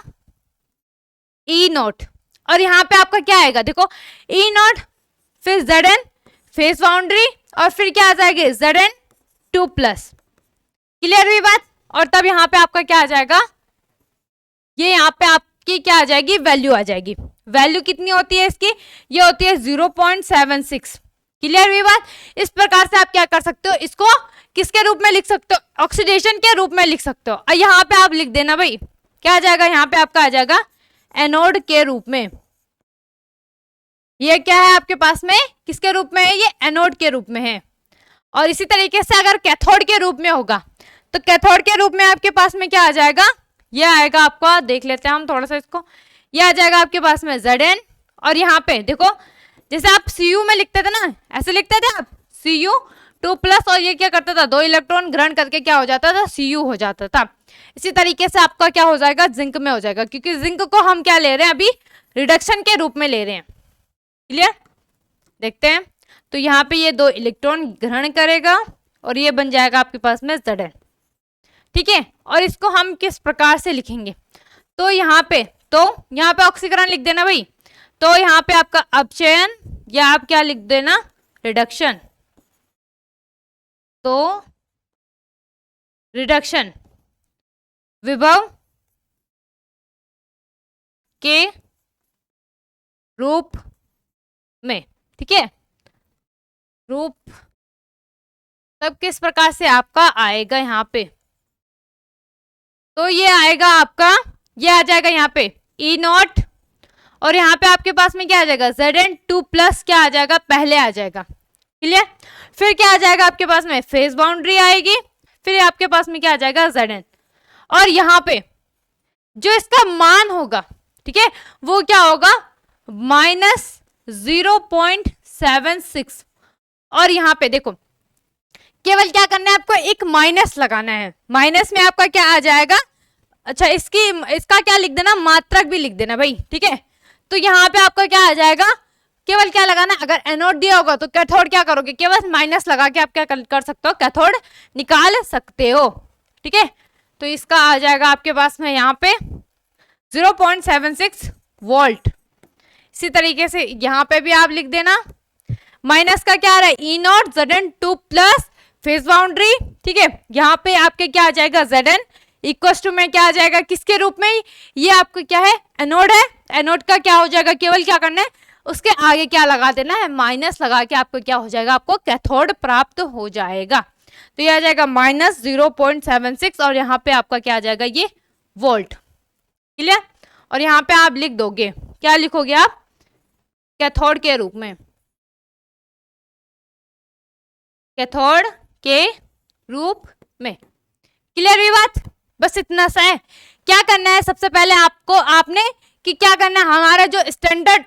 ई नॉट, और यहाँ पे आपका क्या आएगा, देखो ई नॉट, फिर Zn फेस बाउंड्री, और फिर क्या आ जाएगी Zn2 प्लस। क्लियर हुई बात। और तब यहाँ पे आपका क्या आ जाएगा, ये यहाँ पे आपकी क्या आ जाएगी, वैल्यू आ जाएगी। वैल्यू कितनी होती है इसकी, ये होती है 0.76। क्लियर हुई बात। इस प्रकार से आप क्या कर सकते हो, इसको किसके रूप में लिख सकते हो, ऑक्सीडेशन के रूप में लिख सकते हो। और यहाँ पे आप लिख देना भाई, क्या आ जाएगा, यहाँ पे आपका आ जाएगा एनोड के रूप में। ये क्या है आपके पास में, किसके रूप में है, ये एनोड के रूप में है। और इसी तरीके से अगर कैथोड के रूप में होगा तो कैथोड के रूप में आपके पास में क्या आ जाएगा, ये आएगा आपका, देख लेते हैं हम थोड़ा सा इसको, ये आ जाएगा आपके पास में Zn, और यहाँ पे देखो जैसे आप Cu में लिखते थे ना, ऐसे लिखते थे आप Cu2 प्लस, और ये क्या करता था, 2 इलेक्ट्रॉन ग्रहण करके क्या हो जाता था, Cu हो जाता था। इसी तरीके से आपका क्या हो जाएगा, जिंक में हो जाएगा, क्योंकि जिंक को हम क्या ले रहे हैं अभी, रिडक्शन के रूप में ले रहे हैं। क्लियर, देखते हैं। तो यहाँ पे ये 2 इलेक्ट्रॉन ग्रहण करेगा और ये बन जाएगा आपके पास में Zn, ठीक है। और इसको हम किस प्रकार से लिखेंगे, तो यहाँ पे ऑक्सीकरण लिख देना भाई, तो यहाँ पे आपका अपचयन, या आप क्या लिख देना, रिडक्शन। तो रिडक्शन विभव के रूप में, ठीक है, रूप तब किस प्रकार से आपका आएगा यहाँ पे, तो ये आएगा आपका, ये आ जाएगा यहाँ पे ई नॉट, और यहाँ पे आपके पास में क्या आ जाएगा, Zn2 प्लस क्या आ जाएगा, पहले आ जाएगा। क्लियर। फिर क्या आ जाएगा आपके पास में, फेस बाउंड्री आएगी, फिर आपके पास में क्या आ जाएगा, Zn, और यहाँ पे जो इसका मान होगा, ठीक है, वो क्या होगा, -0.76। और यहाँ पे देखो केवल क्या करना है आपको, एक माइनस लगाना है। माइनस में आपका क्या आ जाएगा, अच्छा इसका क्या लिख देना, मात्रक भी लिख देना भाई, ठीक है। तो यहाँ पे आपका क्या आ जाएगा, केवल क्या लगाना, अगर एनोड दिया होगा तो कैथोड क्या करोगे, केवल माइनस लगा के आप क्या कर सकते हो, कैथोड निकाल सकते हो, ठीक है। तो इसका आ जाएगा आपके पास में यहाँ पे 0.76 वोल्ट। इसी तरीके से यहाँ पे भी आप लिख देना, माइनस का क्या आ रहा है, E naught Zn2 plus phase boundary, ठीक है। यहाँ पे आपके क्या आ जाएगा, Zn इक्वल टू में क्या आ जाएगा, किसके रूप में, ये आपको क्या है, एनोड है। एनोड का क्या हो जाएगा, केवल क्या करना है, उसके आगे क्या लगा देना है, माइनस लगा के आपको क्या हो जाएगा, आपको कैथोड प्राप्त हो जाएगा। तो ये आ जाएगा -0.76, और यहाँ पे आपका क्या आ जाएगा, ये वोल्ट। क्लियर। और यहाँ पे आप लिख दोगे, क्या लिखोगे आप, कैथोड के रूप में, कैथोड के रूप में। क्लियर हुई बात। बस इतना सा है। क्या करना है, सबसे पहले आपने कि क्या करना है, हमारा जो स्टैंडर्ड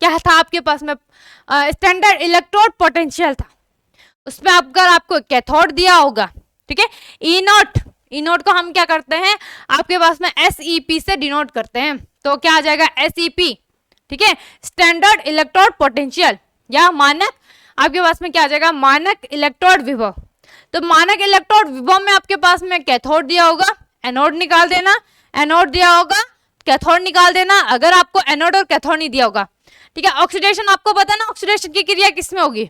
क्या था आपके पास में, स्टैंडर्ड इलेक्ट्रोड पोटेंशियल था, उसमें अगर आपको कैथोड दिया होगा, ठीक है, ई नोट को हम क्या करते हैं, आपके पास में SEP से डिनोट करते हैं। तो क्या आ जाएगा, SEP, ठीक है, स्टैंडर्ड इलेक्ट्रोड पोटेंशियल, या मानक, आपके पास में क्या आ जाएगा, मानक इलेक्ट्रोड विभव। तो मानक इलेक्ट्रोड विभव में आपके पास में कैथोड दिया होगा, एनोड निकाल देना, एनोड दिया होगा, कैथोड निकाल देना, अगर आपको एनोड और कैथोड नहीं दिया होगा, ठीक है। ऑक्सीडेशन आपको पता ना, ऑक्सीडेशन की क्रिया किसमें होगी,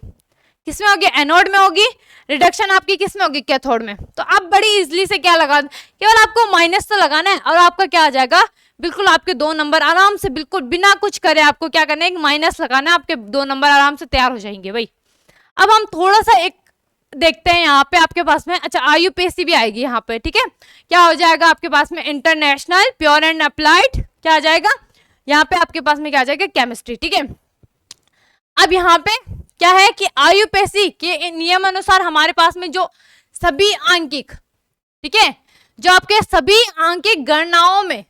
किसमें होगी, एनोड में होगी, रिडक्शन आपकी किसमें होगी, कैथोड में। तो आप बड़ी इजली से क्या लगा, केवल आपको माइनस तो लगाना है, और आपका क्या आ जाएगा, बिल्कुल आपके 2 नंबर आराम से, बिल्कुल बिना कुछ करे आपको क्या करना है, एक माइनस लगाना है, आपके 2 नंबर आराम से तैयार हो जाएंगे भाई। अब हम थोड़ा सा एक देखते हैं यहाँ पे आपके पास में, अच्छा IUPAC भी आएगी यहाँ पे, ठीक है। क्या हो जाएगा आपके पास में, इंटरनेशनल प्योर एंड अप्लाइड, क्या आ जाएगा यहाँ पे आपके पास में, क्या आ जाएगा, केमिस्ट्री, ठीक है। अब यहाँ पे क्या है कि IUPAC के नियम अनुसार हमारे पास में जो सभी आंकिक, ठीक है, जो आपके सभी आंकिक गणनाओं में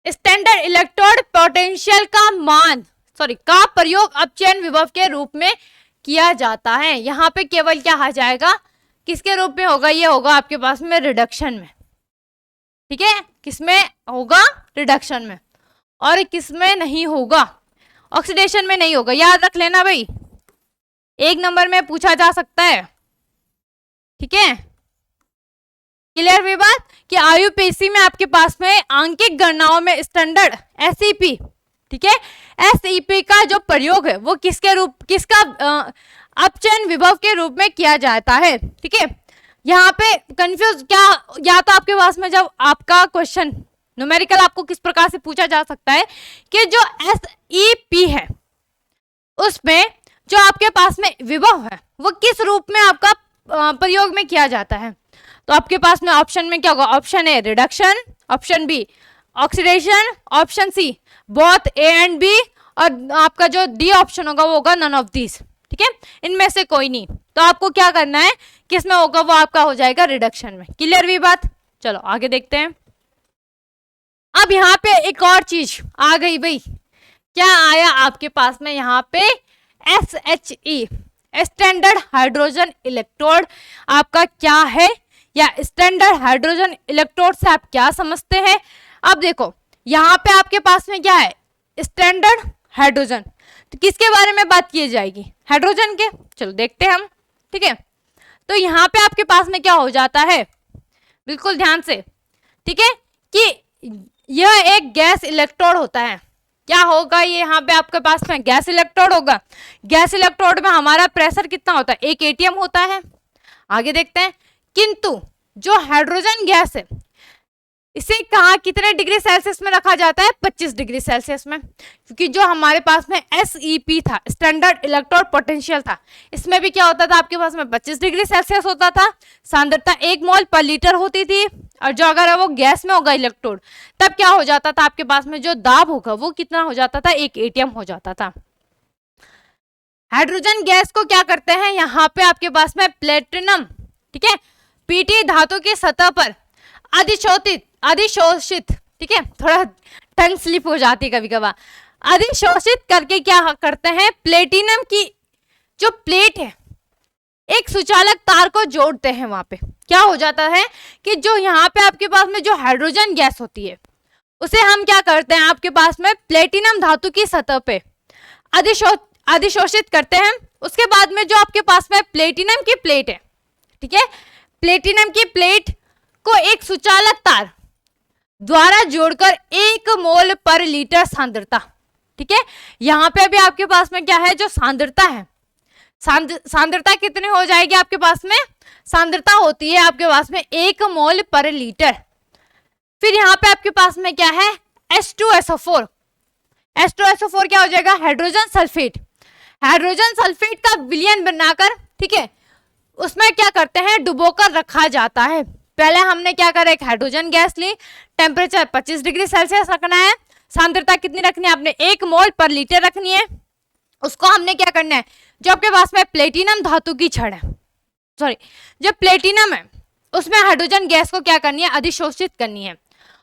स्टैंडर्ड इलेक्ट्रोड पोटेंशियल का प्रयोग अपचयन विभव के रूप में किया जाता है। यहाँ पे केवल क्या आ जाएगा, किसके रूप में होगा, ये होगा आपके पास में रिडक्शन में, ठीक है, किसमें होगा, रिडक्शन में, और किसमें नहीं होगा, ऑक्सीडेशन में नहीं होगा। याद रख लेना भाई, 1 नंबर में पूछा जा सकता है, ठीक है। क्लियर हुई बात कि आयुपेशी में आपके पास में आंकिक गणनाओं में स्टैंडर्ड एसईपी, ठीक है, एसईपी का जो प्रयोग है वो किसका अपचयन विभव के रूप में किया जाता है, ठीक है। यहाँ पे कंफ्यूज क्या, या तो आपके पास में जब आपका क्वेश्चन न्यूमेरिकल आपको किस प्रकार से पूछा जा सकता है कि जो एसईपी है उसमें जो आपके पास में विभव है वो किस रूप में आपका प्रयोग में किया जाता है। तो आपके पास में ऑप्शन में क्या होगा, option A reduction, option B oxidation, option C both A and B, और आपका जो डी ऑप्शन होगा वो होगा नन ऑफ दिस, ठीक है, इनमें से कोई नहीं। तो आपको क्या करना है, किसमें होगा, वो आपका हो जाएगा रिडक्शन में। क्लियर हुई बात, चलो आगे देखते हैं। अब यहाँ पे एक और चीज आ गई भाई, क्या आया आपके पास में यहाँ पे SHE स्टैंडर्ड हाइड्रोजन इलेक्ट्रोड आपका क्या है, या स्टैंडर्ड हाइड्रोजन इलेक्ट्रोड से आप क्या समझते हैं। अब देखो यहाँ पे आपके पास में क्या है, स्टैंडर्ड हाइड्रोजन, तो किसके बारे में बात की जाएगी, हाइड्रोजन के। चलो देखते हैं हम, ठीक है। तो यहाँ पे आपके पास में क्या हो जाता है, बिल्कुल ध्यान से, ठीक है, कि यह एक गैस इलेक्ट्रोड होता है। क्या होगा, ये यहाँ पे आपके पास में गैस इलेक्ट्रोड होगा। गैस इलेक्ट्रोड में हमारा प्रेशर कितना होता है, 1 atm होता है। आगे देखते हैं, किंतु जो हाइड्रोजन गैस है इसे कहाँ कितने डिग्री सेल्सियस में रखा जाता है, 25 डिग्री सेल्सियस में, क्योंकि जो हमारे पास में SEP था, स्टैंडर्ड इलेक्ट्रोड पोटेंशियल था, इसमें भी क्या होता था आपके पास में 25 डिग्री सेल्सियस होता था, सांद्रता 1 मोल पर लीटर होती थी, और जो अगर वो गैस में होगा इलेक्ट्रोड तब क्या हो जाता था आपके पास में जो दाब होगा वो कितना हो जाता था, 1 atm हो जाता था। हाइड्रोजन गैस को क्या करते हैं, यहाँ पे आपके पास में प्लेटिनम, ठीक है, पीटी धातु की सतह पर अधिशोषित, ठीक है, थोड़ा टंग स्लिप हो जाती है कभी कभार, अधिशोषित करके क्या करते हैं, प्लेटिनम की जो प्लेट है एक सुचालक तार को जोड़ते हैं। वहां पे क्या हो जाता है कि जो यहाँ पे आपके पास में जो हाइड्रोजन गैस होती है उसे हम क्या करते हैं, आपके पास में प्लेटिनम धातु की सतह पे अधिशोषित करते हैं। उसके बाद में जो आपके पास में प्लेटिनम की प्लेट है, ठीक है, प्लेटिनम की प्लेट को एक सुचालक तार द्वारा जोड़कर 1 मोल पर लीटर सांद्रता, ठीक है, यहाँ पे अभी आपके पास में क्या है, जो सांद्रता है, सांद्रता कितनी हो जाएगी आपके पास में, सांद्रता होती है आपके पास में 1 मोल पर लीटर। फिर यहाँ पे आपके पास में क्या है, H2SO4, H2SO4 क्या हो जाएगा, हाइड्रोजन सल्फेट, हाइड्रोजन सल्फेट का विलयन बनाकर, ठीक है, उसमें क्या करते हैं, डुबोकर रखा जाता है। पहले हमने क्या करा, एक हाइड्रोजन गैस ली, टेम्परेचर 25 डिग्री सेल्सियस रखना है, सांद्रता कितनी रखनी है आपने, 1 मोल पर लीटर रखनी है। उसको हमने क्या करना है, जो आपके पास में प्लेटिनम धातु की छड़ है, सॉरी जो प्लेटिनम है उसमें हाइड्रोजन गैस को क्या करनी है, अधिशोषित करनी है।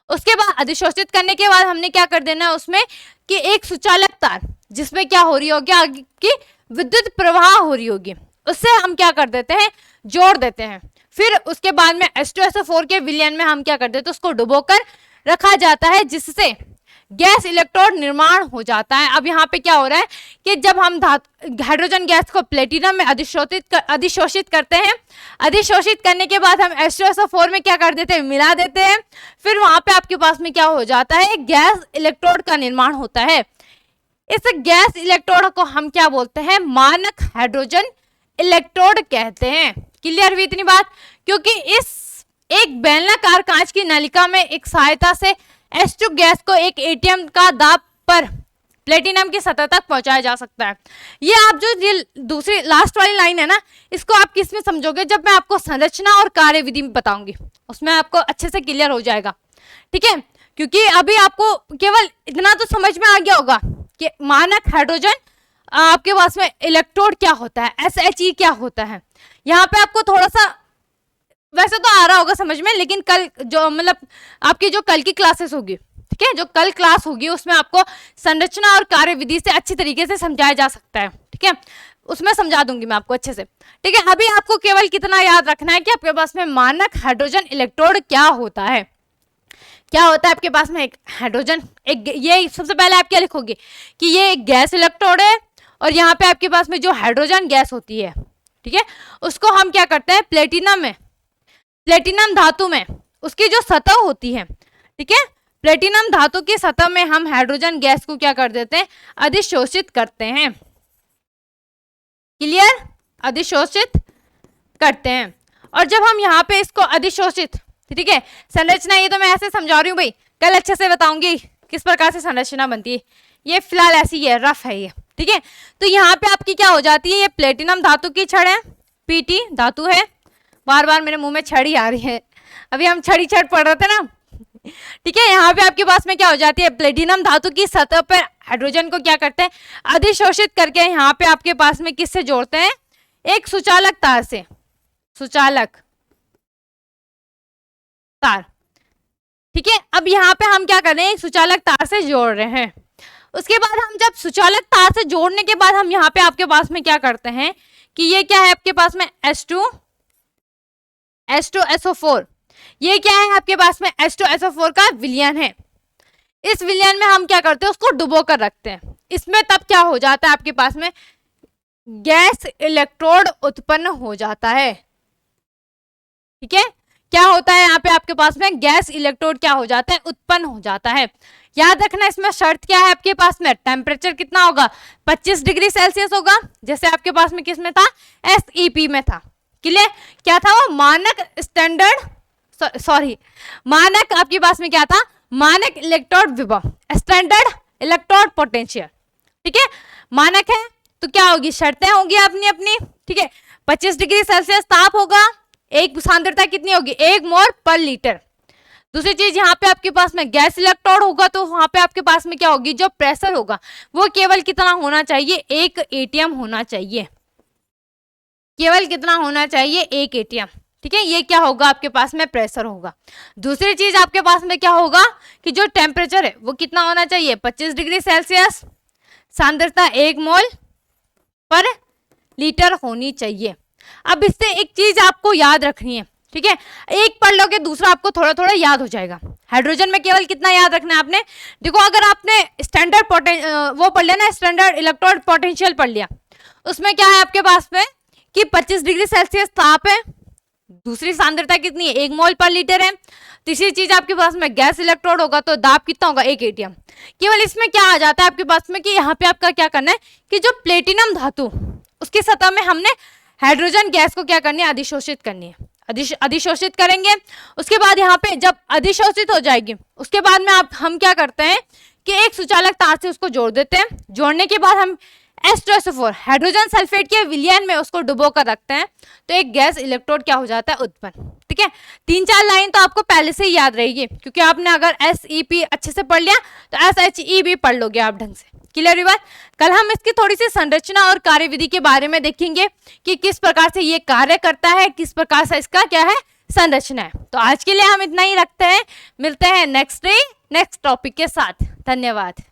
उसके बाद अधिशोषित करने के बाद हमने क्या कर देना है उसमें कि एक सुचालक तार जिसमें क्या हो रही होगी, आगे की विद्युत प्रवाह हो रही होगी, उससे हम क्या कर देते हैं, जोड़ देते हैं। फिर उसके बाद में H2SO4 के विलयन में हम क्या कर देते हैं, उसको डुबोकर रखा जाता है, जिससे गैस इलेक्ट्रोड निर्माण हो जाता है। अब यहाँ पे क्या हो रहा है कि जब हम हाइड्रोजन गैस को प्लेटिनम में अधिशोषित करते हैं, अधिशोषित करने के बाद हम H2SO4 में क्या कर देते हैं, मिला देते हैं। फिर वहां पे आपके पास में क्या हो जाता है, गैस इलेक्ट्रोड का निर्माण होता है। इस गैस इलेक्ट्रोड को हम क्या बोलते हैं, मानक हाइड्रोजन इलेक्ट्रोड कहते हैं। क्लियर हुई इतनी बात, क्योंकि इस एक बेलनाकार कांच की नलिका में एक सहायता से H2 गैस को 1 atm का दाब पर प्लेटिनम की सतह तक पहुंचाया जा सकता है। ये आप जो ये दूसरी लास्ट वाली लाइन है ना, इसको आप किस में समझोगे, जब मैं आपको संरचना और कार्यविधि में बताऊंगी, उसमें आपको अच्छे से क्लियर हो जाएगा, ठीक है। क्योंकि अभी आपको केवल इतना तो समझ में आ गया होगा कि मानक हाइड्रोजन आपके पास में इलेक्ट्रोड क्या होता है, SHE क्या होता है। यहाँ पे आपको थोड़ा सा वैसे तो आ रहा होगा समझ में, लेकिन कल जो मतलब आपकी जो कल की क्लासेस होगी ठीक है, जो कल क्लास होगी उसमें आपको संरचना और कार्यविधि से अच्छी तरीके से समझाया जा सकता है। ठीक है, उसमें समझा दूंगी मैं आपको अच्छे से। ठीक है, अभी आपको केवल कितना याद रखना है कि आपके पास में मानक हाइड्रोजन इलेक्ट्रोड क्या होता है। क्या होता है आपके पास में एक हाइड्रोजन, एक ये सबसे पहले आप क्या लिखोगे कि ये एक गैस इलेक्ट्रोड है और यहाँ पे आपके पास में जो हाइड्रोजन गैस होती है, ठीक है, उसको हम क्या करते हैं प्लेटिनम में, प्लेटिनम धातु में उसकी जो सतह होती है, ठीक है, प्लेटिनम धातु की सतह में हम हाइड्रोजन गैस को क्या कर देते हैं अधिशोषित करते हैं। क्लियर, अधिशोषित करते हैं। और जब हम यहाँ पे इसको अधिशोषित, ठीक है, संरचना ये तो मैं ऐसे समझा रही हूँ भाई, कल अच्छे से बताऊंगी किस प्रकार से संरचना बनती है, ये फिलहाल ऐसी है, रफ है ये। ठीक है, तो यहाँ पे आपकी क्या हो जाती है, ये प्लेटिनम धातु की छड़ है, पीटी धातु है, बार बार मेरे मुंह में छड़ ही आ रही है, अभी हम छड़ी छड़ पढ़ रहे थे ना। ठीक है, यहाँ पे आपके पास में क्या हो जाती है प्लेटिनम धातु की सतह पर हाइड्रोजन को क्या करते हैं अधिशोषित करके यहाँ पे आपके पास में किससे जोड़ते हैं, एक सुचालक तार से, सुचालक तार। ठीक है, अब यहाँ पे हम क्या कर रहे हैं, सुचालक तार से जोड़ रहे हैं। उसके बाद हम जब सुचालक तार से जोड़ने के बाद हम यहाँ पे आपके पास में क्या करते हैं कि ये क्या है आपके पास में H2SO4, ये क्या है आपके पास में H2SO4 का विलयन है। इस विलयन में हम क्या करते हैं उसको डुबो कर रखते हैं। इसमें तब क्या हो जाता है आपके पास में गैस इलेक्ट्रोड उत्पन्न हो जाता है। ठीक है, क्या होता है यहाँ पे आपके पास में गैस इलेक्ट्रोड क्या हो जाता है उत्पन्न हो जाता है। याद रखना इसमें शर्त क्या है आपके पास में, टेम्परेचर कितना होगा 25 डिग्री सेल्सियस होगा, जैसे आपके पास में किस में था SEP में था। क्लियर, क्या था वो मानक स्टैंडर्ड, सॉरी मानक आपके पास में क्या था मानक इलेक्ट्रोड विभव, स्टैंडर्ड इलेक्ट्रोड पोटेंशियल। ठीक है, मानक है तो क्या होगी शर्तें होगी अपनी अपनी। ठीक है, 25 डिग्री सेल्सियस ताप होगा, एक सांद्रता कितनी होगी 1 मोल पर लीटर। दूसरी चीज यहाँ पे आपके पास में गैस इलेक्ट्रोड होगा तो वहां पे आपके पास में क्या होगी जो प्रेशर होगा वो केवल कितना होना चाहिए 1 ATM होना चाहिए, केवल कितना होना चाहिए 1 ATM। ठीक है, ये क्या होगा आपके पास में प्रेशर होगा। दूसरी चीज आपके पास में क्या होगा कि जो टेम्परेचर है वो कितना होना चाहिए 25 डिग्री सेल्सियस, सांद्रता 1 मोल पर लीटर होनी चाहिए। अब इससे एक चीज आपको याद रखनी है। ठीक है, एक पढ़ लोगे दूसरा आपको थोड़ा थोड़ा याद हो जाएगा। हाइड्रोजन में केवल कितना याद रखना है आपने, देखो अगर आपने स्टैंडर्ड वो पढ़ लिया ना, स्टैंडर्ड इलेक्ट्रोड पोटेंशियल पढ़ लिया, उसमें क्या है आपके पास में कि 25 डिग्री सेल्सियस ताप है, दूसरी सांद्रता कितनी है 1 मोल पर लीटर है, तीसरी चीज आपके पास में गैस इलेक्ट्रोड होगा तो दाब कितना होगा 1 ATM। केवल इसमें क्या आ जाता है आपके पास में कि यहाँ पे आपका क्या करना है कि जो प्लेटिनम धातु उसकी सतह में हमने हाइड्रोजन गैस को क्या करनी है अधिशोषित करनी है, अधिशोषित करेंगे। उसके बाद यहाँ पे जब अधिशोषित हो जाएगी उसके बाद में हम क्या करते हैं कि एक सुचालक तार से उसको जोड़ देते हैं। जोड़ने के बाद हम H2SO4 हाइड्रोजन सल्फेट के विलयन में उसको डुबो कर रखते हैं तो एक गैस इलेक्ट्रोड क्या हो जाता है उत्पन्न। ठीक है, 3-4 लाइन तो आपको पहले से ही याद रहेगी क्योंकि आपने अगर SEP अच्छे से पढ़ लिया तो SHE भी पढ़ लोगे आप ढंग से। क्लियर हुआ। कल हम इसकी थोड़ी सी संरचना और कार्यविधि के बारे में देखेंगे कि किस प्रकार से ये कार्य करता है, किस प्रकार से इसका क्या है संरचना है। तो आज के लिए हम इतना ही रखते हैं, मिलते हैं नेक्स्ट डे नेक्स्ट टॉपिक के साथ। धन्यवाद।